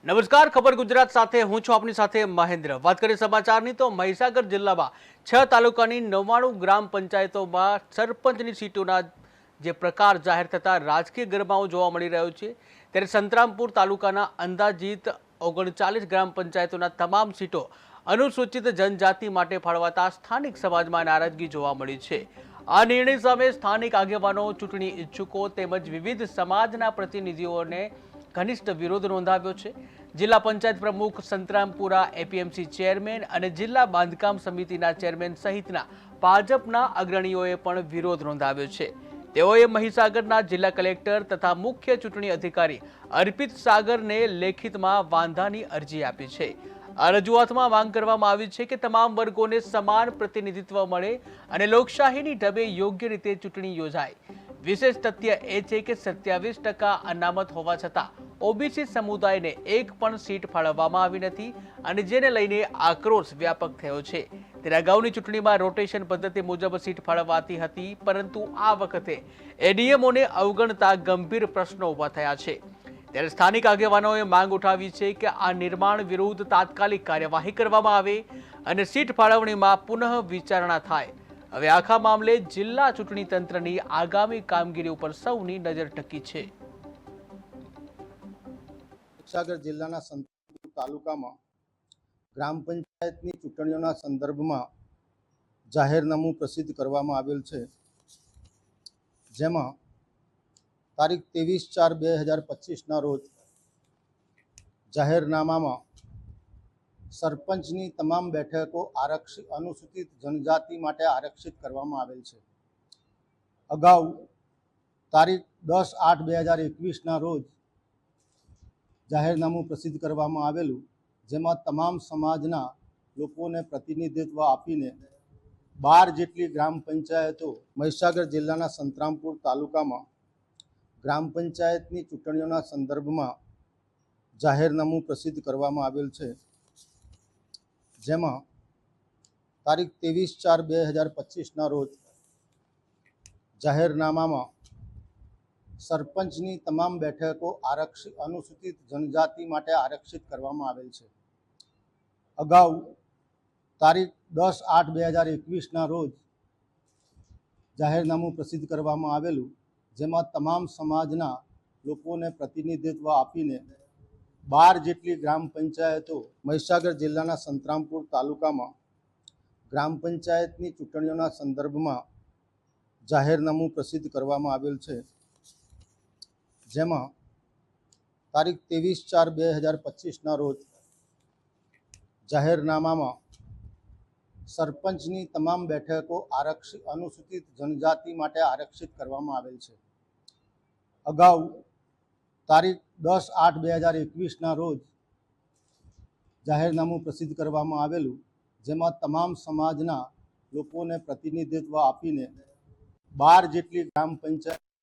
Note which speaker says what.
Speaker 1: નમસ્કાર, ખબર ગુજરાત સાથે હું છું આપની સાથે મહેન્દ્ર। વાત કરીએ સમાચારની તો મહીસાગર જિલ્લામાં 6 તાલુકાની 99 ગ્રામ પંચાયતોમાં સરપંચની સીટોના જે પ્રકાર જાહેર થતા રાજકીય ગરમાવો જોવા મળી રહ્યો છે। ત્યારે સંતરામપુર તાલુકાના અંદાજિત 39 ગ્રામ પંચાયતોના તમામ સીટો અનુસૂચિત જનજાતિ માટે ફાળવાતા સ્થાનિક સમાજમાં નારાજગી જોવા મળી છે। આ નિર્ણય સામે સ્થાનિક આગેવાનો, ચૂંટણી ઈચ્છુકો તેમજ વિવિધ સમાજના પ્રતિનિધિઓને ઘનિષ્ઠ વિરોધ નોંધાવ્યો છે। જિલ્લા પંચાયત પ્રમુખ, સંતરામપુરા એપીએમસી ચેરમેન અને જિલ્લા બાંધકામ સમિતિના ચેરમેન સહિતના ભાજપના અગ્રણીઓએ પણ વિરોધ નોંધાવ્યો છે। તેઓએ મહીસાગરના જિલ્લા કલેક્ટર તથા મુખ્ય ચૂંટણી અધિકારી અર્પિત સાગરને લેખિતમાં વાંધાની અરજી આપી છે। આ રજૂઆતમાં માંગ કરવામાં આવી છે કે તમામ વર્ગોને સમાન પ્રતિનિધિત્વ મળે અને લોકશાહીની ઢબે યોગ્ય રીતે ચૂંટણી યોજાય। વિશેષ તથ્ય એ છે કે 27% અનામત હોવા છતાં ઓબીસી સમુદાયને એક પણ સીટ ફાળવવામાં આવી નથી અને જેને લઈને આક્રોશ વ્યાપક થયો છે। ત્યારે અગાઉની ચૂંટણીમાં રોટેશન પદ્ધતિ મુજબ સીટ ફાળવાતી હતી, પરંતુ આ વખતે એડીએમઓને અવગણતા ગંભીર પ્રશ્નો ઊભા થયા છે। ત્યારે સ્થાનિક આગેવાનોએ માંગ ઉઠાવી છે કે આ નિર્માણ વિરુદ્ધ તાત્કાલિક કાર્યવાહી કરવામાં આવે અને સીટ ફાળવણીમાં પુનઃ વિચારણા થાય। હવે આખા મામલે જિલ્લા ચૂંટણી તંત્રની આગામી કામગીરી ઉપર સૌની નજર ટકી છે।
Speaker 2: મહીસાગર જિલ્લાના સંતરામપુર તાલુકામાં ગ્રામ પંચાયતની ચૂંટણીઓના સંદર્ભમાં જાહેરનામું પ્રસિદ્ધ કરવામાં આવેલ છે, જેમાં તારીખ 23/4/2025ના રોજ જાહેરનામામાં સરપંચની તમામ બેઠકો અનુસૂચિત જનજાતિ માટે આરક્ષિત કરવામાં આવેલ છે। અગાઉ તારીખ 10/8/2021ના રોજ જાહેરનામું પ્રસિદ્ધ કરવામાં આવેલું, જેમાં તમામ સમાજના લોકોને પ્રતિનિધિત્વ આપીને 12 જેટલી ગ્રામ પંચાયતો મહીસાગર જિલ્લાના સંતરામપુર તાલુકામાં ગ્રામ પંચાયતની ચૂંટણીઓના સંદર્ભમાં જાહેરનામું પ્રસિદ્ધ કરવામાં આવેલ છે, જેમાં તારીખ 23/4/2025ના રોજ જાહેરનામામાં સરપંચની તમામ બેઠકો અનુસૂચિત જનજાતિ માટે આરક્ષિત કરવામાં આવેલ છે। અગાઉ તારીખ 10/8/2021ના રોજ જાહેરનામું પ્રસિદ્ધ કરવામાં આવેલું, જેમાં તમામ સમાજના લોકોને પ્રતિનિધિત્વ આપીને 12 જેટલી ગ્રામ પંચાયતો મહીસાગર જિલ્લાના સંતરામપુર તાલુકામાં ગ્રામ પંચાયતની ચૂંટણીઓના સંદર્ભમાં જાહેરનામું પ્રસિદ્ધ કરવામાં આવેલ છે, જેમાં તારીખ 23/4/2025ના રોજ જાહેરનામામાં સરપંચની તમામ બેઠકો અનુસૂચિત જનજાતિ માટે આરક્ષિત કરવામાં આવેલ છે। અગાઉ તારીખ 10/8/2021ના રોજ જાહેરનામું પ્રસિદ્ધ કરવામાં આવેલું, જેમાં તમામ સમાજના લોકોને પ્રતિનિધિત્વ આપીને 12 જેટલી ગ્રામ પંચાયત